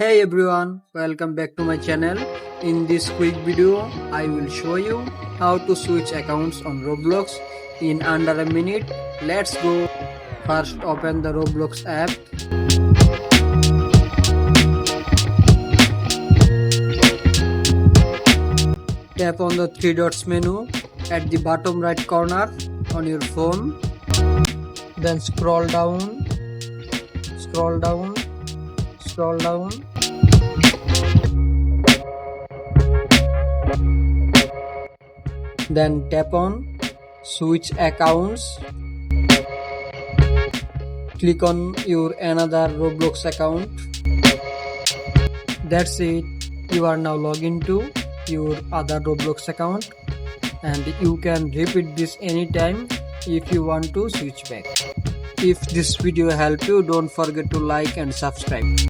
Hey everyone, welcome back to my channel. In this quick video, I will show you how to switch accounts on Roblox in under a minute. Let's go. First open the Roblox app. Tap on the three dots menu at the bottom right corner on your phone. Then scroll down. Then tap on switch accounts. Click on your another Roblox account. That's it. You are now logged into your other Roblox account and you can repeat this anytime if you want to switch back. If this video helped you, don't forget to like and subscribe.